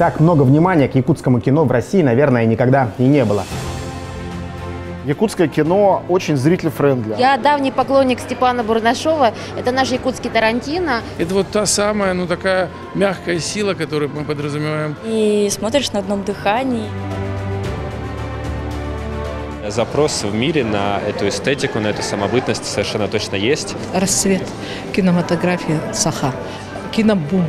Так много внимания к якутскому кино в России, наверное, никогда и не было. Якутское кино очень зритель-френдли. Я давний поклонник Степана Бурдашева. Это наш якутский Тарантино. Это вот та самая, такая мягкая сила, которую мы подразумеваем. И смотришь на одном дыхании. Запрос в мире на эту эстетику, на эту самобытность совершенно точно есть. Расцвет кинематографии Саха. Кинобум.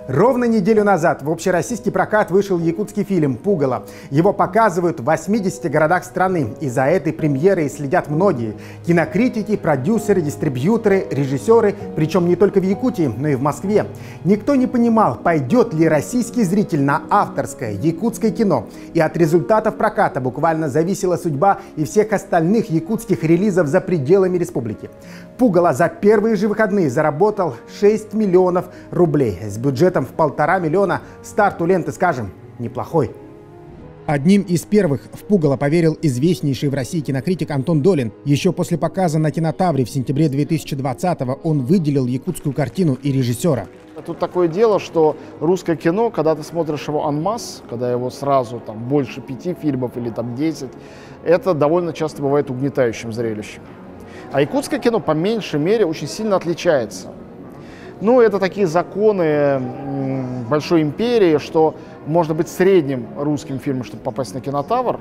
Ровно неделю назад в общероссийский прокат вышел якутский фильм «Пугало». Его показывают в 80 городах страны. И за этой премьерой следят многие. Кинокритики, продюсеры, дистрибьюторы, режиссеры. Причем не только в Якутии, но и в Москве. Никто не понимал, пойдет ли российский зритель на авторское якутское кино. И от результатов проката буквально зависела судьба и всех остальных якутских релизов за пределами республики. «Пугало» за первые же выходные заработал 6 миллионов рублей. С бюджетом в 1,5 миллиона старт у ленты, скажем, неплохой. Одним из первых в «Пугало» поверил известнейший в России кинокритик Антон Долин. Еще после показа на Кинотавре в сентябре 2020-го он выделил якутскую картину и режиссера. Тут такое дело, что русское кино, когда ты смотришь его анмасс, когда его сразу больше 5 фильмов или 10, это довольно часто бывает угнетающим зрелищем. А якутское кино по меньшей мере очень сильно отличается. Это такие законы большой империи, что можно быть средним русским фильмом, чтобы попасть на Кинотавр,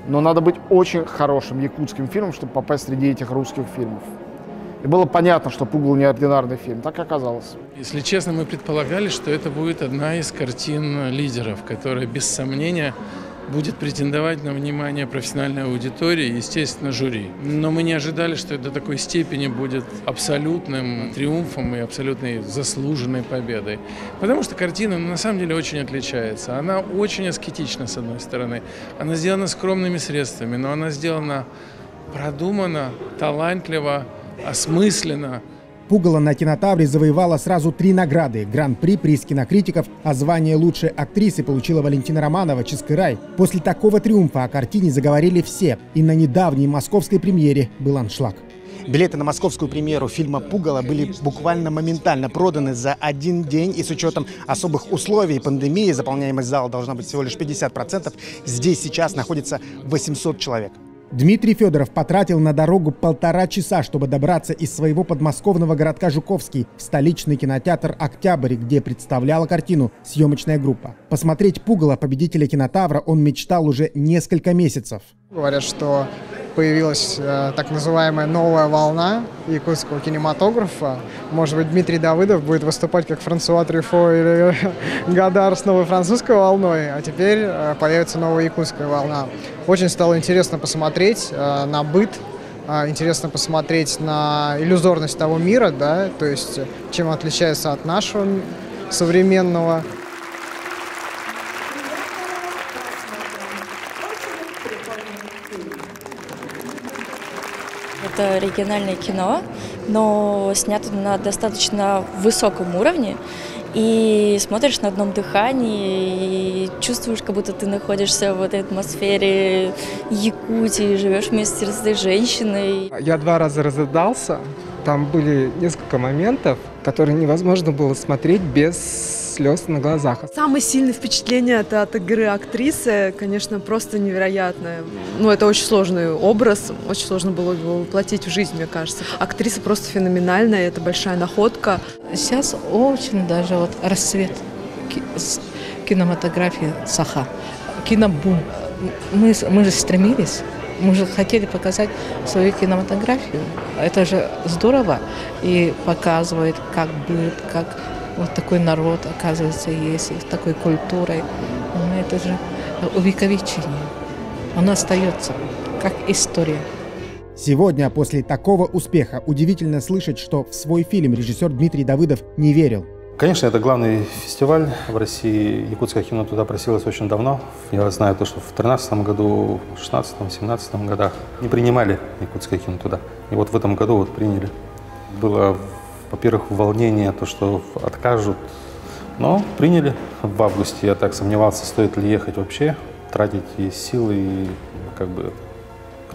но надо быть очень хорошим якутским фильмом, чтобы попасть среди этих русских фильмов. И было понятно, что «Пугало» неординарный фильм. Так и оказалось. Если честно, мы предполагали, что это будет одна из картин лидеров, которая без сомнения будет претендовать на внимание профессиональной аудитории и, естественно, жюри. Но мы не ожидали, что это до такой степени будет абсолютным триумфом и абсолютной заслуженной победой. Потому что картина на самом деле очень отличается. Она очень аскетична, с одной стороны. Она сделана скромными средствами, но она сделана продуманно, талантливо, осмысленно. «Пугало» на Кинотавре завоевала сразу 3 награды. Гран-при, приз кинокритиков, а звание лучшей актрисы получила Валентина Романова «Чистый рай». После такого триумфа о картине заговорили все. И на недавней московской премьере был аншлаг. Билеты на московскую премьеру фильма «Пугало» были буквально моментально проданы за один день. И с учетом особых условий пандемии, заполняемость зала должна быть всего лишь 50%. Здесь сейчас находится 800 человек. Дмитрий Федоров потратил на дорогу 1,5 часа, чтобы добраться из своего подмосковного городка Жуковский в столичный кинотеатр «Октябрь», где представляла картину съемочная группа. Посмотреть «Пугало» победителя Кинотавра он мечтал уже несколько месяцев. Говорят, что появилась так называемая новая волна якутского кинематографа. Может быть, Дмитрий Давыдов будет выступать как Франсуа Трюфо или Годар с новой французской волной, а теперь появится новая якутская волна. Очень стало интересно посмотреть на быт, интересно посмотреть на иллюзорность того мира, да, то есть чем он отличается от нашего современного. Это оригинальное кино, но снято на достаточно высоком уровне. И смотришь на одном дыхании и чувствуешь, как будто ты находишься в этой атмосфере Якутии, живешь вместе с этой женщиной. Я 2 раза разрыдался. Там были несколько моментов, которые невозможно было смотреть без слез на глазах. Самое сильное впечатление это от игры актрисы, конечно, просто невероятное. Это очень сложный образ, очень сложно было его воплотить в жизнь, мне кажется. Актриса просто феноменальная, это большая находка. Сейчас очень даже расцвет кинематографии Саха. Кинобум. Мы же стремились. Мы же хотели показать свою кинематографию. Это же здорово. И показывает, как быт, как вот такой народ, оказывается, есть, с такой культурой. Это же увековечение. Оно остается, как история. Сегодня, после такого успеха, удивительно слышать, что в свой фильм режиссер Дмитрий Давыдов не верил. Конечно, это главный фестиваль в России. Якутское кино туда просилось очень давно. Я знаю то, что в 2013 году, в 2016, 2017 годах не принимали якутское кино туда. И вот в этом году приняли. Было, во-первых, волнение, то, что откажут. Но приняли в августе. Я так сомневался, стоит ли ехать вообще, тратить и силы, и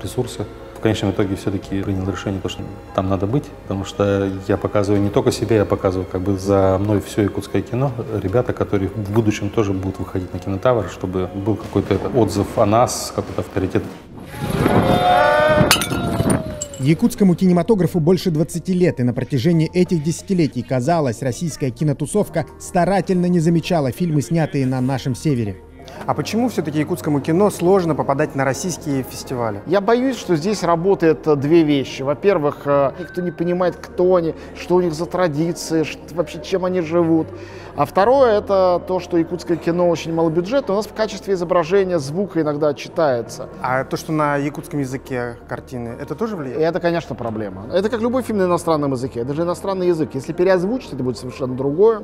ресурсы. В конечном итоге все-таки принял решение, что там надо быть, потому что я показываю не только себя, я показываю как бы за мной все якутское кино. Ребята, которые в будущем тоже будут выходить на Кинотавр, чтобы был какой-то отзыв о нас, какой-то авторитет. Якутскому кинематографу больше 20 лет, и на протяжении этих десятилетий, казалось, российская кинотусовка старательно не замечала фильмы, снятые на нашем севере. А почему все-таки якутскому кино сложно попадать на российские фестивали? Я боюсь, что здесь работают две вещи. Во-первых, никто не понимает, кто они, что у них за традиции, вообще чем они живут. А второе, это то, что якутское кино очень малобюджетное. У нас в качестве изображения звука иногда читается. А то, что на якутском языке картины, это тоже влияет? Это, конечно, проблема. Это как любой фильм на иностранном языке. Это же иностранный язык. Если переозвучить, это будет совершенно другое.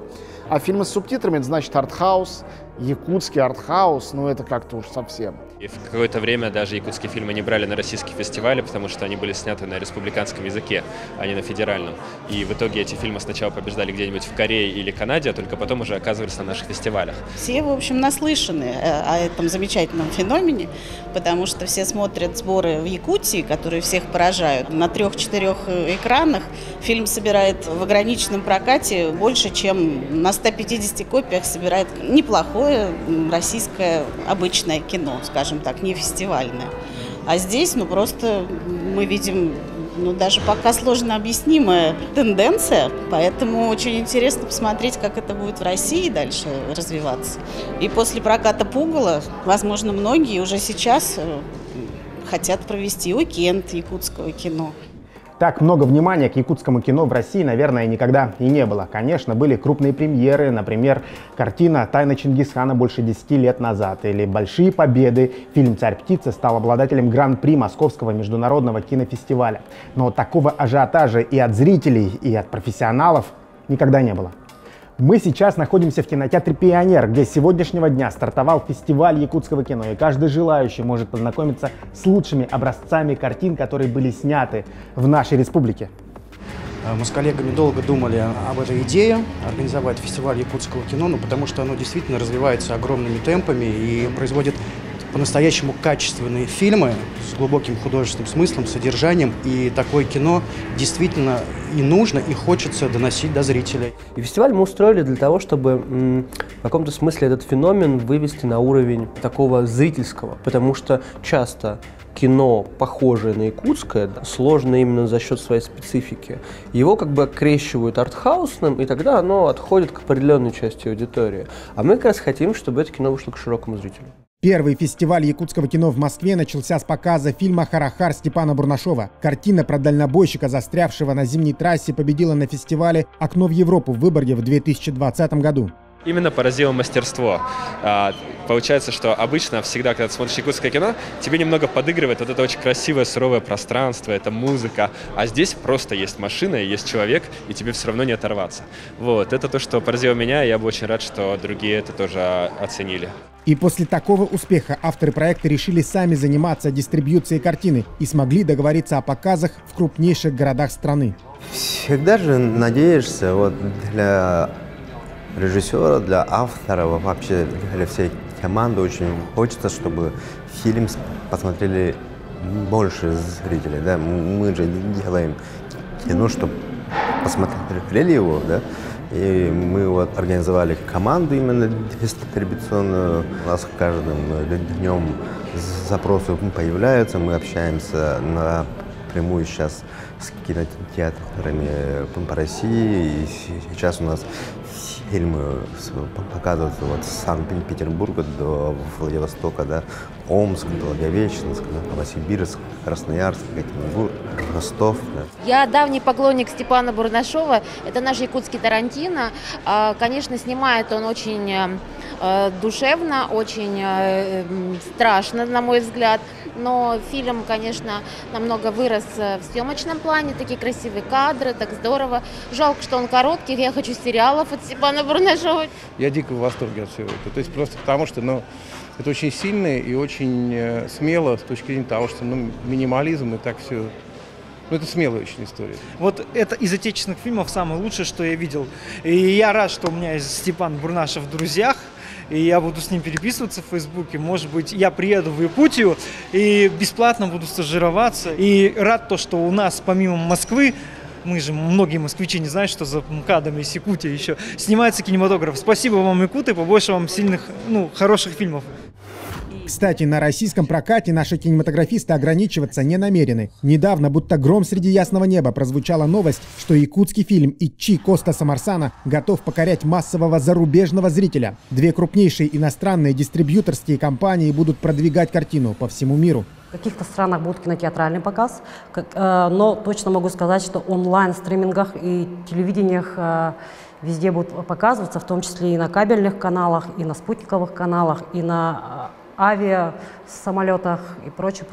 А фильмы с субтитрами, это значит артхаус, якутский артхаус, ну это как-то уж совсем. И в какое-то время даже якутские фильмы не брали на российские фестивали, потому что они были сняты на республиканском языке, а не на федеральном. И в итоге эти фильмы сначала побеждали где-нибудь в Корее или Канаде, а только потом уже оказывались на наших фестивалях. Все, в общем, наслышаны о этом замечательном феномене, потому что все смотрят сборы в Якутии, которые всех поражают. На 3-4 экранах фильм собирает в ограниченном прокате больше, чем на 150 копиях собирает неплохое российское обычное кино, скажем так, не фестивальное. А здесь, просто мы видим, даже пока сложно объяснимая тенденция, поэтому очень интересно посмотреть, как это будет в России дальше развиваться. И после проката «Пугала», возможно, многие уже сейчас хотят провести уикенд якутского кино. Так много внимания к якутскому кино в России, наверное, никогда и не было. Конечно, были крупные премьеры, например, картина «Тайна Чингисхана» больше 10 лет назад, или «Большие победы». Фильм «Царь-птица» стал обладателем гран-при Московского международного кинофестиваля. Но такого ажиотажа и от зрителей, и от профессионалов никогда не было. Мы сейчас находимся в кинотеатре «Пионер», где с сегодняшнего дня стартовал фестиваль якутского кино, и каждый желающий может познакомиться с лучшими образцами картин, которые были сняты в нашей республике. Мы с коллегами долго думали об этой идее организовать фестиваль якутского кино, потому что оно действительно развивается огромными темпами и производит по-настоящему качественные фильмы с глубоким художественным смыслом, содержанием. И такое кино действительно и нужно, и хочется доносить до зрителей. И фестиваль мы устроили для того, чтобы в каком-то смысле этот феномен вывести на уровень такого зрительского. Потому что часто кино, похожее на якутское, сложно именно за счет своей специфики. Его как бы окрещивают артхаусным, и тогда оно отходит к определенной части аудитории. А мы как раз хотим, чтобы это кино вышло к широкому зрителю. Первый фестиваль якутского кино в Москве начался с показа фильма «Харахар» Степана Бурнашова. Картина про дальнобойщика, застрявшего на зимней трассе, победила на фестивале «Окно в Европу» в Выборге в 2020 году. Именно поразило мастерство. Получается, что обычно всегда, когда ты смотришь якутское кино, тебе немного подыгрывает вот это очень красивое, суровое пространство, это музыка. А здесь просто есть машина, есть человек, и тебе все равно не оторваться. Вот, это то, что поразило меня, и я бы очень рад, что другие это тоже оценили. И после такого успеха авторы проекта решили сами заниматься дистрибьюцией картины и смогли договориться о показах в крупнейших городах страны. Всегда же надеешься для режиссера, для автора, вообще для всей команды очень хочется, чтобы фильм посмотрели больше зрителей. Да? Мы же делаем кино, чтобы посмотрели его, да? И мы организовали команду именно дистрибуционную. У нас каждым днем запросы появляются, мы общаемся напрямую сейчас с кинотеатрами по России. И сейчас у нас фильмы показываются от Санкт-Петербурга до Владивостока, да, Омск, Благовещенск, Новосибирск, Красноярск, Екатеринбург, Ростов. Да. Я давний поклонник Степана Бурнашова. Это наш якутский Тарантино. Конечно, снимает он очень душевно, очень страшно, на мой взгляд. Но фильм, конечно, намного вырос в съемочном плане. Такие красивые кадры, так здорово. Жалко, что он короткий. Я хочу сериалов от Степана Бурнашова. Я дико в восторге от всего этого. То есть просто потому, что это очень сильно и очень смело с точки зрения того, что минимализм и так все. Это смелая очень история. Вот это из отечественных фильмов самое лучшее, что я видел. И я рад, что у меня есть Степан Бурнашев в друзьях. и я буду с ним переписываться в Фейсбуке. Может быть, я приеду в Якутию и бесплатно буду стажироваться. И рад то, что у нас помимо Москвы, мы же, многие москвичи не знают, что за МКАДом есть Якутия еще, снимается кинематограф. Спасибо вам, якуты, побольше вам сильных, хороших фильмов. Кстати, на российском прокате наши кинематографисты ограничиваться не намерены. Недавно, будто гром среди ясного неба, прозвучала новость, что якутский фильм «Ичи» Костаса Марсана готов покорять массового зарубежного зрителя. Две крупнейшие иностранные дистрибьюторские компании будут продвигать картину по всему миру. В каких-то странах будет кинотеатральный показ, но точно могу сказать, что онлайн-стримингах и телевидениях везде будут показываться, в том числе и на кабельных каналах, и на спутниковых каналах, и на авиасамолетах и прочее.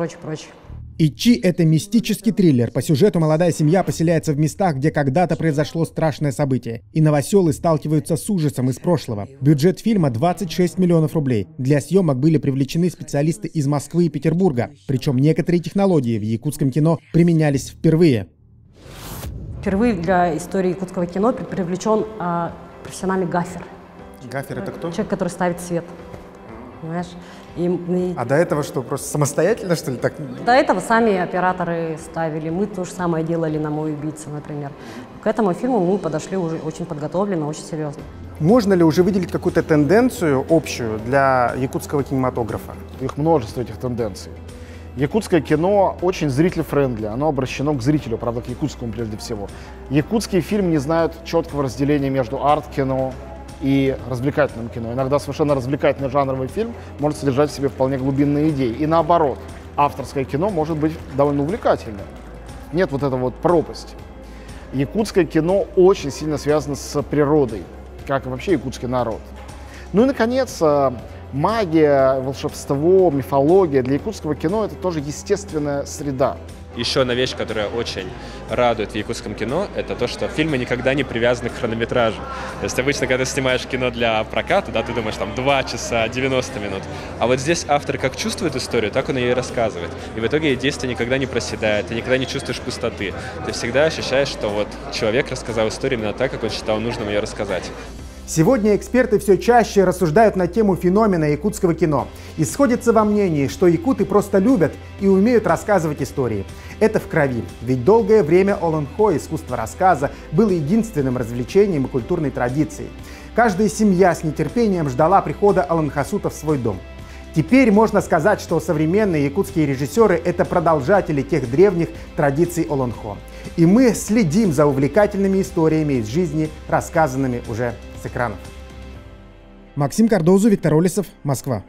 «Ичи» — это мистический триллер. По сюжету молодая семья поселяется в местах, где когда-то произошло страшное событие. И новоселы сталкиваются с ужасом из прошлого. Бюджет фильма 26 миллионов рублей. Для съемок были привлечены специалисты из Москвы и Петербурга. Причем некоторые технологии в якутском кино применялись впервые. Впервые для истории якутского кино привлечен профессиональный гафер. Гафер — это кто? Человек, который ставит свет. Понимаешь? А до этого что, просто самостоятельно, что ли? Так? До этого сами операторы ставили. Мы то же самое делали на «Мой убийца», например. К этому фильму мы подошли уже очень подготовленно, очень серьезно. Можно ли уже выделить какую-то тенденцию общую для якутского кинематографа? Их множество, этих тенденций. Якутское кино очень зритель-френдли, оно обращено к зрителю, правда, к якутскому прежде всего. Якутские фильмы не знают четкого разделения между арт-кино и развлекательным кино. Иногда совершенно развлекательный жанровый фильм может содержать в себе вполне глубинные идеи. И наоборот, авторское кино может быть довольно увлекательным. Нет вот этой вот пропасти. Якутское кино очень сильно связано с природой, как и вообще якутский народ. Ну и, наконец, магия, волшебство, мифология. Для якутского кино это тоже естественная среда. Еще одна вещь, которая очень радует в якутском кино, это то, что фильмы никогда не привязаны к хронометражу. То есть обычно, когда ты снимаешь кино для проката, да, ты думаешь, там, 2 часа, 90 минут. А вот здесь автор как чувствует историю, так он ее и рассказывает. И в итоге действие никогда не проседает, ты никогда не чувствуешь пустоты. Ты всегда ощущаешь, что вот человек рассказал историю именно так, как он считал нужным ее рассказать. Сегодня эксперты все чаще рассуждают на тему феномена якутского кино и сходятся во мнении, что якуты просто любят и умеют рассказывать истории. Это в крови, ведь долгое время олонхо, искусство рассказа, было единственным развлечением и культурной традицией. Каждая семья с нетерпением ждала прихода олонхасута в свой дом. Теперь можно сказать, что современные якутские режиссеры — это продолжатели тех древних традиций олонхо. И мы следим за увлекательными историями из жизни, рассказанными уже с экранов. Максим Кардозу, Виктор Олесов, Москва.